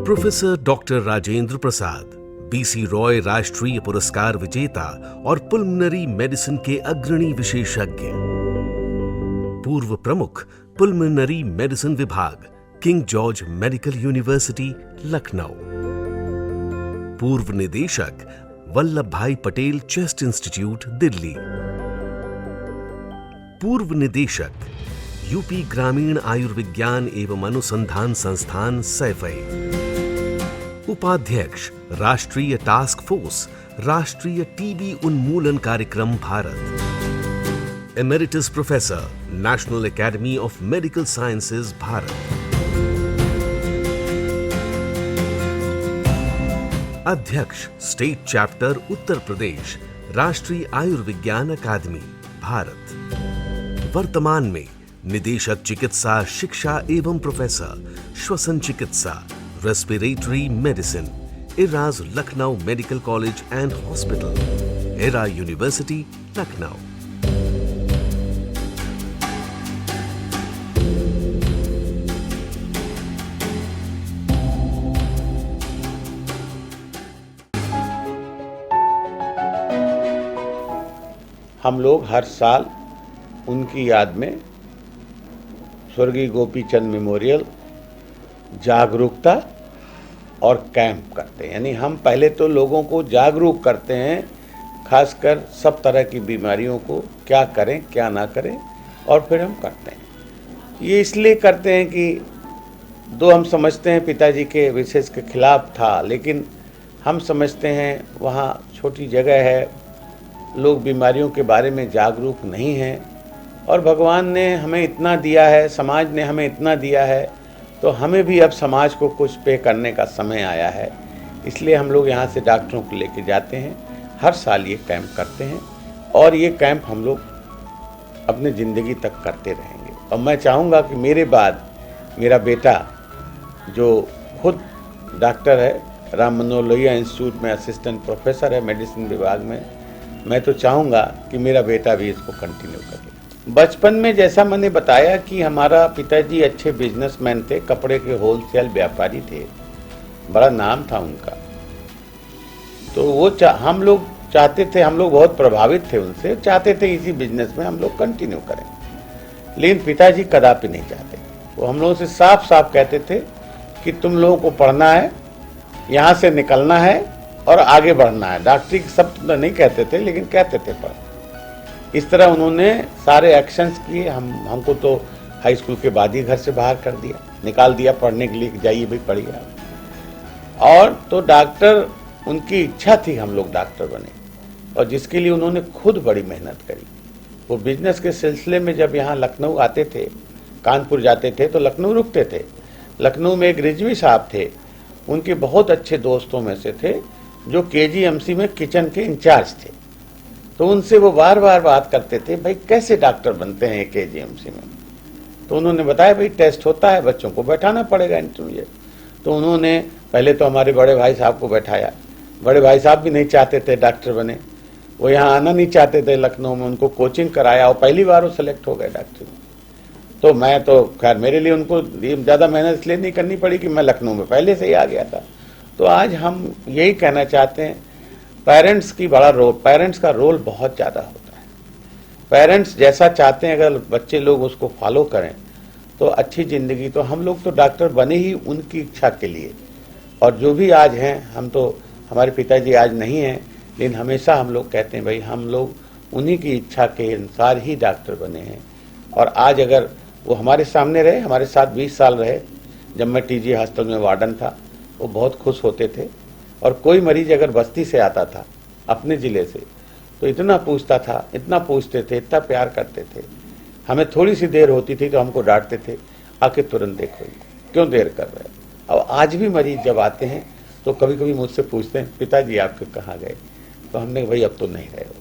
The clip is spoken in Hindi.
Professor doctor Rajendra Prasad, BC Roy राष्ट्रीय पुरस्कार विजेता और पुल्मनरी मेडिसिन के अग्रणी विशेषज्ञ, पूर्व प्रमुख पुल्मनरी मेडिसिन विभाग, king George medical university Lucknow, पूर्व निदेशक वल्लभ भाई पटेल चेस्ट इंस्टीट्यूट दिल्ली, पूर्व निदेशक यूपी ग्रामीण आयुर्विज्ञान एवं अनुसंधान संस्थान सैफई, उपाध्यक्ष राष्ट्रीय टास्क फोर्स राष्ट्रीय टीबी उन्मूलन कार्यक्रम Bharat, emeritus professor national academy of medical sciences Bharat, अध्यक्ष स्टेट चैप्टर उत्तर प्रदेश राष्ट्रीय आयुर्विज्ञान अकादमी भारत, वर्तमान में निदेशक चिकित्सा शिक्षा एवं प्रोफेसर श्वसन चिकित्सा respiratory medicine, Ira's Lucknow medical college and hospital, era university Lucknow. हम लोग हर साल उनकी याद में स्वर्गीय गोपी चंद मेमोरियल जागरूकता और कैंप करते हैं। यानी हम पहले तो लोगों को जागरूक करते हैं, खासकर सब तरह की बीमारियों को क्या करें क्या ना करें, और फिर हम करते हैं। ये इसलिए करते हैं कि दो हम समझते हैं पिताजी के विशेष के खिलाफ था, लेकिन हम समझते हैं वहाँ छोटी जगह है, लोग बीमारियों के बारे में जागरूक नहीं हैं, और भगवान ने हमें इतना दिया है, समाज ने हमें इतना दिया है, तो हमें भी अब समाज को कुछ पे करने का समय आया है। इसलिए हम लोग यहाँ से डॉक्टरों को लेके जाते हैं, हर साल ये कैंप करते हैं, और ये कैंप हम लोग अपनी ज़िंदगी तक करते रहेंगे। और मैं चाहूँगा कि मेरे बाद मेरा बेटा जो खुद डॉक्टर है, राम मनोहर लोहिया इंस्टीट्यूट में असिस्टेंट प्रोफेसर है मेडिसिन विभाग में, मैं तो चाहूँगा कि मेरा बेटा भी इसको कंटिन्यू करे। बचपन में जैसा मैंने बताया कि हमारा पिताजी अच्छे बिजनेसमैन थे, कपड़े के होलसेल व्यापारी थे, बड़ा नाम था उनका। तो वो हम लोग चाहते थे, हम लोग बहुत प्रभावित थे उनसे, चाहते थे इसी बिजनेस में हम लोग कंटिन्यू करें। लेकिन पिताजी कदापि नहीं चाहते। वो हम लोगों से साफ साफ कहते थे कि तुम लोगों को पढ़ना है, यहाँ से निकलना है और आगे बढ़ना है। डॉक्टरी के शब्द तो नहीं कहते थे, लेकिन कहते थे पढ़। इस तरह उन्होंने सारे एक्शंस किए। हमको तो हाई स्कूल के बाद ही घर से बाहर कर दिया, निकाल दिया पढ़ने के लिए, जाइए भाई पढ़िए आप। और तो डॉक्टर उनकी इच्छा थी हम लोग डॉक्टर बने, और जिसके लिए उन्होंने खुद बड़ी मेहनत करी। वो बिजनेस के सिलसिले में जब यहाँ लखनऊ आते थे, कानपुर जाते थे तो लखनऊ रुकते थे। लखनऊ में एक रिजवी साहब थे, उनके बहुत अच्छे दोस्तों में से थे, जो KGMC में किचन के इंचार्ज थे। तो उनसे वो बार बार बात करते थे, भाई कैसे डॉक्टर बनते हैं KGMC में। तो उन्होंने बताया, भाई टेस्ट होता है, बच्चों को बैठाना पड़ेगा इंटरव्यू। तो उन्होंने पहले तो हमारे बड़े भाई साहब को बैठाया। बड़े भाई साहब भी नहीं चाहते थे डॉक्टर बने, वो यहाँ आना नहीं चाहते थे लखनऊ में। उनको कोचिंग कराया और पहली बार वो सेलेक्ट हो गए डॉक्टर में। तो मैं तो खैर मेरे लिए उनको ज़्यादा मेहनत इसलिए नहीं करनी पड़ी कि मैं लखनऊ में पहले से ही आ गया था। तो आज हम यही कहना चाहते हैं, पेरेंट्स का रोल बहुत ज़्यादा होता है। पेरेंट्स जैसा चाहते हैं, अगर बच्चे लोग उसको फॉलो करें तो अच्छी ज़िंदगी। तो हम लोग तो डॉक्टर बने ही उनकी इच्छा के लिए, और जो भी आज हैं, हम तो, हमारे पिताजी आज नहीं हैं, लेकिन हमेशा हम लोग कहते हैं भाई हम लोग उन्हीं की इच्छा के अनुसार ही डॉक्टर बने हैं। और आज अगर वो हमारे सामने रहे, हमारे साथ 20 साल रहे, जब मैं TG हॉस्पिटल में वार्डन था, वो बहुत खुश होते थे। और कोई मरीज अगर बस्ती से आता था, अपने ज़िले से, तो इतना पूछता था, इतना पूछते थे, इतना प्यार करते थे। हमें थोड़ी सी देर होती थी तो हमको डांटते थे, आके तुरंत देखो क्यों देर कर रहे हो। अब आज भी मरीज जब आते हैं तो कभी कभी मुझसे पूछते हैं, पिताजी आपके कहाँ गए। तो हमने भाई अब तो नहीं रहे हो।